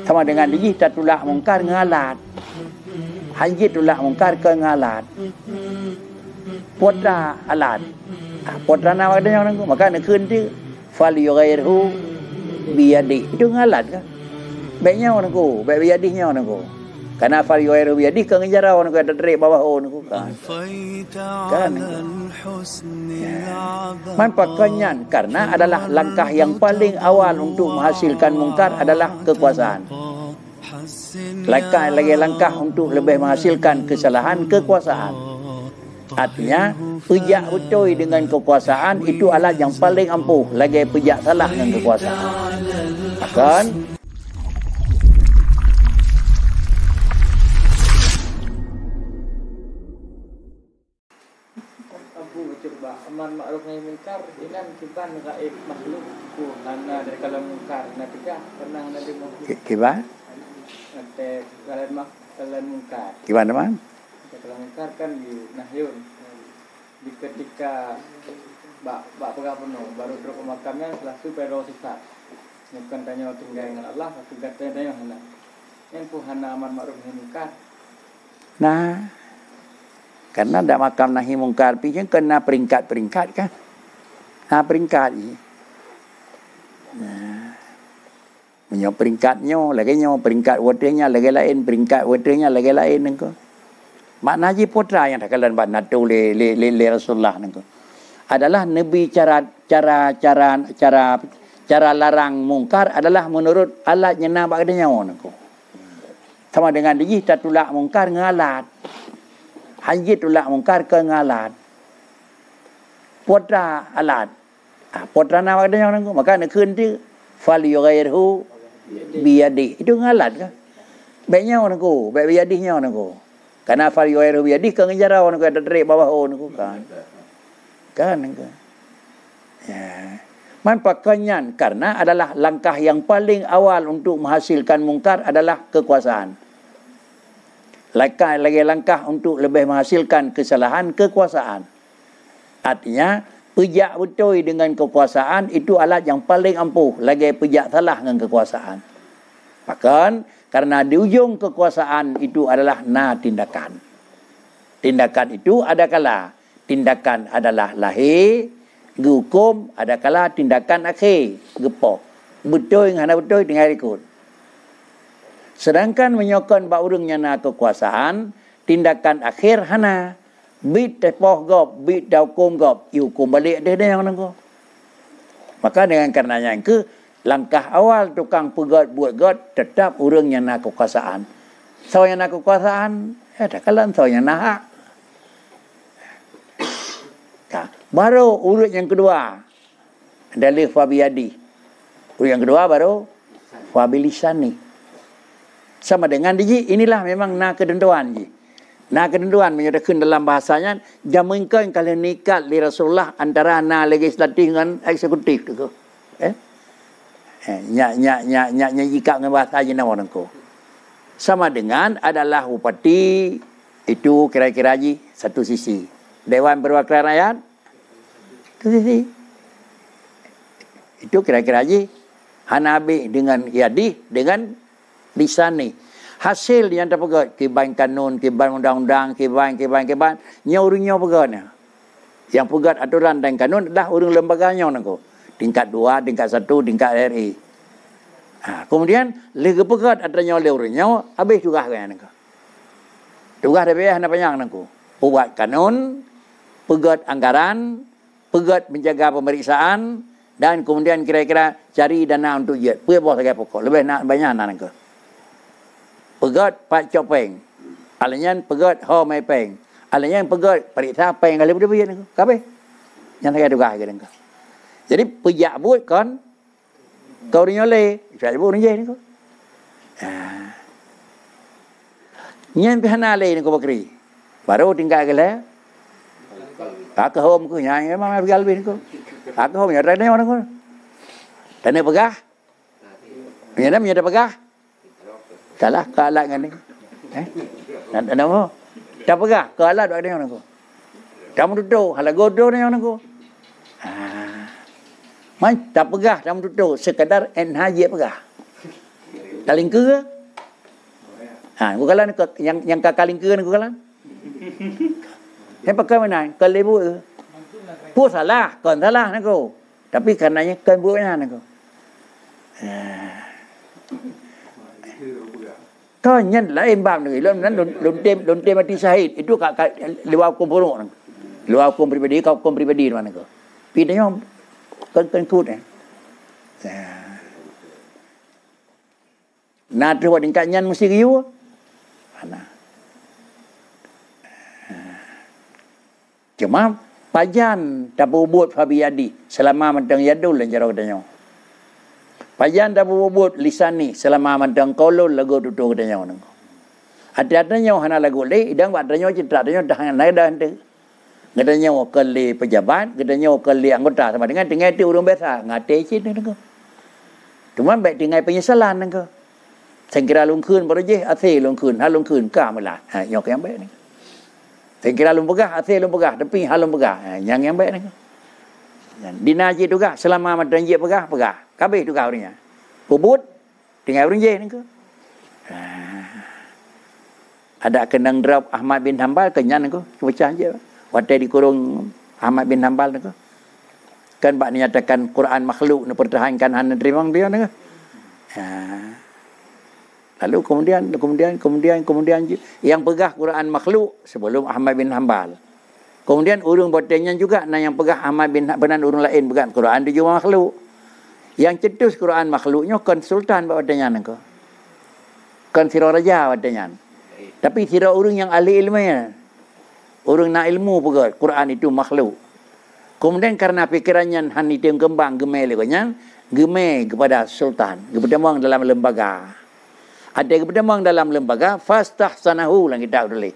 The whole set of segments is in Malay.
Sama dengan diji tatulak mungkar ngalat. Hajit tulak mungkar ke ngalat. Putra alat. Putra nama ada yang nangku. Maka nak kunci fal yughayirhu biyadi. Itu ngalat kan? Baiknya orang nangku, baik biyadihnya orang nangku. Karena fal yughayirhu biyadi ke ngejarau nangku ada terik bawah nangku kan. Kan? Manfaatnya karena adalah langkah yang paling awal untuk menghasilkan mungkar adalah kekuasaan. Langkah untuk lebih menghasilkan kesalahan kekuasaan. Artinya pejak betul dengan kekuasaan itu alat yang paling ampuh lagi pejak salah dengan kekuasaan. Akan amar ma'ruf nahi munkar dengan kita gaib makhluk ku hana dari kalam munkar na tiga pernah nanti mau gimana? Nanti kalian munkar. Gimana man? Kalam munkar kan di nahyun. Di ketika bak pegang penuh baru terus pemakamnya setelah itu pero sifat. Bukan tanya tinggal dengan Allah, tapi katanya hana. Yang ku hana amar ma'ruf nahi munkar. Nah, karena tak makam nahi mungkar pi kena peringkat-peringkat kan. Peringkat ni. Menyo peringkatnya lagi nyo peringkat waternya lagi lain, peringkat waternya lagi lain nengko. Makna ji putra yang takalan bat natu le Rasulullah nengko. Adalah nabi cara larang mungkar adalah menurut alat nyena bak adanya nengko. Sama dengan diji tatulak mungkar ngalat. Hajit tulak mungkar ke ngalat. Putra alat. Putra nama ada yang nangku. Maka nak kunci fal yughayirhu biyadi. Itu ngalat kan? Baiknya orang nangku, baik biyadihnya orang nangku. Karena fal yughayirhu biyadi ke ngejarau nangku ada terik bawah nangku kan. Kan nangku. Ya. Manfaatnya karena adalah langkah yang paling awal untuk menghasilkan mungkar adalah kekuasaan. Langkah untuk lebih menghasilkan kesalahan kekuasaan. Artinya, pejak betul dengan kekuasaan itu alat yang paling ampuh lagi pejak salah dengan kekuasaan. Bahkan, karena di ujung kekuasaan itu adalah tindakan. Tindakan itu adakala tindakan adalah lahir, hukum, adakala tindakan akhir, gepo. Betul yang hana betul tinggal ikut. Sedangkan menyokon bak urungnya na kekuasaan, tindakan akhir hana. Bit tepoh gop, bit daukum gop, hukum balik dia yang nangko. Maka dengan karenanya ke langkah awal tukang pegat buat got tetap urungnya na kekuasaan. So yang na kekuasaan, ada kalan so yang na hak. Baru urut yang kedua dalil fabiyadi. Urut yang kedua baru fabilisani. Sama dengan diji, inilah memang na ketentuan ji. Na ketentuan menyatakan dalam bahasanya, jaminkan kalau nikat li Rasulullah antara na legislatif dengan eksekutif tu. Nya jika dengan bahasa je nama orang ko. Sama dengan adalah bupati, itu kira-kira ji satu sisi. Dewan Perwakilan Rakyat, satu sisi. Itu kira-kira ji Hanabi dengan Yadi dengan lisan ni. Hasil yang terpegat kiban kanun, kiban undang-undang, kiban nyaurunya pegatnya. Yang pegat aturan dan kanun adalah urung lembaganya nangko. Tingkat 2, tingkat 1, tingkat RI. Kemudian lagi pegat adanya urungnya habis juga kan nangko. Tugas DPR hana panjang nangko. Buat kanun, pegat anggaran, pegat menjaga pemeriksaan dan kemudian kira-kira cari dana untuk jet. Punya bos sebagai pokok. Lebih nak banyak nangko. Pegat Pak Copeng. Alanya pegat Ho Mai Peng. Alanya pegat periksa peng kali berdua ni. Kabe. Yang saya duga ke dengka. Jadi pejak buat kan kau rinyole, saya buat ni ni ko. Nyen pihana le ni ko bakri. Baru tinggal gele. Ak home ko nya memang begal bin ko. Ak home nya rene orang ko. Tane pegah. Nya nya pegah. Salah kalah dengan ni. Nak apa? Tak pegah, kalah dok dia orang ko. Kamu duduk, hala godo ni orang ko. Man tak pegah, kamu duduk sekadar NH je pegah. Kaling ke? Ha, aku kalan yang kaling ke aku kalan. Saya pakai mana? Kelebu. Pun salah, kan salah aku. Tapi karenanya kan buatnya aku. Kau nyen lain bab ni. Lon tem mati syahid. Itu luar hukum buruk. Luar hukum pribadi, kau hukum pribadi mana kau. Pidanya kan kut Nah, tu buat tingkat nyan mesti riu. Cuma pajan tak berbuat fabiyadi selama mentang yadul dan cara katanya. Pajan tak berbuat lisani selama mentang kolol lagu tutur katanya. Ada-adanya hana lagu le idang buat katanya citra katanya dah naik dah hente. Katanya kali pejabat, katanya kali anggota sama dengan itu urang biasa ngate cit ni ko. Cuma baik dengan penyesalan ni ko. Saya kira lung khun baru je ase lung khun, hal lung khun ka mula. Ha nyok yang baik ni. Saya kira lung pegah ase lung pegah, tapi hal lung pegah. Ha yang baik ni ko. Dina je juga selama madan je pegah. Kabeh tu kau ni. Pubut tinggal urang je ni ko. Ada kenang drop Ahmad bin Hanbal kenyan ko, pecah je. Waktu dikurung Ahmad bin Hanbal ni ko. Kan bak nyatakan Quran makhluk ni pertahankan hana terima dia ni ko. Lalu kemudian yang pegah Quran makhluk sebelum Ahmad bin Hanbal. Kemudian urang botenya juga yang pegah Ahmad bin benan urang lain pegang Quran dia juga makhluk. Yang cetus Quran makhluknya kan sultan botenya nangko. Kan sira raja botenya. Tapi sira urang yang ahli ilmunya. Urang nak ilmu pegang Quran itu makhluk. Kemudian karena pikirannya han itu kembang gemel gemel kepada sultan, kepada orang dalam lembaga. Ada kepada dalam lembaga fastahsanahu lang kita boleh.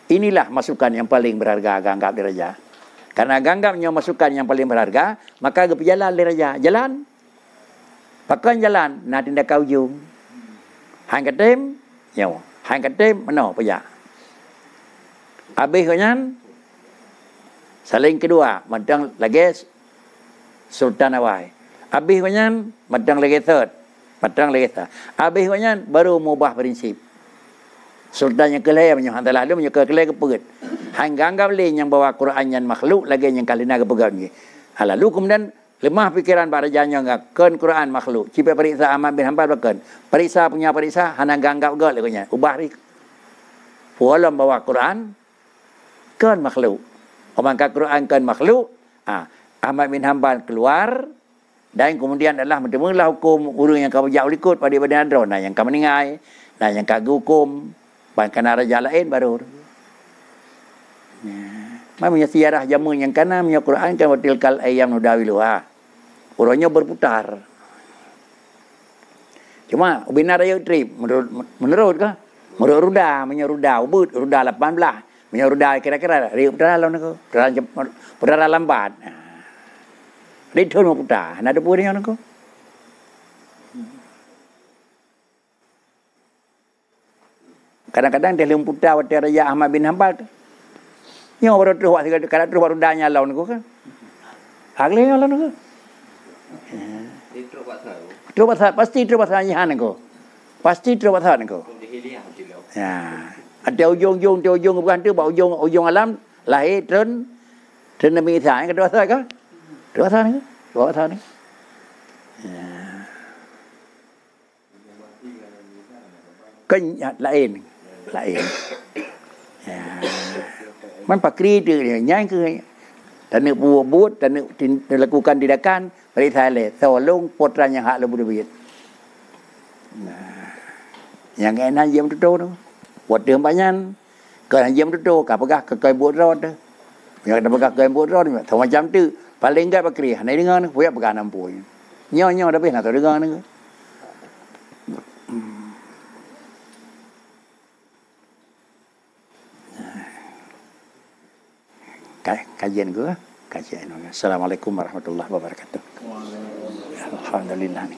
Inilah masukan yang paling berharga ganggap di raja. Karena ganggapnya masukan yang paling berharga, maka berjalan di raja. Jalan. Pakai jalan nak tindak kau ujung. Hang katem, nyaw. Hang katem mano paya. Habis kanyan saling kedua, madang lagi sultan awai. Habis kanyan madang lagi third. Padang lagi tak. Habis kanyan baru mubah prinsip. Sultan yang kelai punya hantar lalu punya kelai ke perut. Hang anggap le yang bawa Quran yang makhluk lagi yang kalina ke pegang ni. Lalu kemudian lemah pikiran para janya ngak kan Quran makhluk. Cipa periksa Ahmad bin Hanbal bahkan. Periksa hana anggap gak lekanya. Ubah ri. Pualam bawa Quran kan makhluk. Omangka Quran kan makhluk. Ahmad bin Hanbal keluar. Dan kemudian adalah mendemulah hukum urang yang kau jauh ikut pada badan adron. Nah yang kau meningai. Nah yang kau hukum. Bahkan raja lain baru. Mamanya siarah jamu yang kanan. Punya Quran kan watilkal ayam nudawiluha. Urangnya berputar. Cuma benar ayo trip. Menurut kah? Menurut ruda. Punya ruda. Ubud. Ruda 18. Punya ruda kira-kira. Putar lalu nak. Putar lambat. Dia mau putar. Nak ada punya nak. Kadang-kadang dia lem putar waktu Raja Ahmad bin Hanbal tu. Yang baru terus waktu kadang terus baru danya lawan aku kan. Agli lawan aku. Terus pasal pasti terus pasal nyahan aku. Pasti terus pasal aku. Ya. Ada ujung-ujung bukan tu, ujung alam lahir turun Nabi Isa yang kedua pasal ke? Dua pasal ni. Kan lain. Man pakri tu nyai ke tak nak buat, tak nak lakukan tindakan periksa le tolong putranya hak lebih duit. Yang enak jam tu tu. Buat dia banyak. Kalau jam tu kapagah ke kai buat rod. Yang ada pegah kai buat rod macam tu. Paling enggak pakri. Hanai dengar ni, puyak pegang nampoi. Nyo dah nak tahu dengar ni. Kajian gue. Assalamualaikum warahmatullahi wabarakatuh. Alhamdulillah.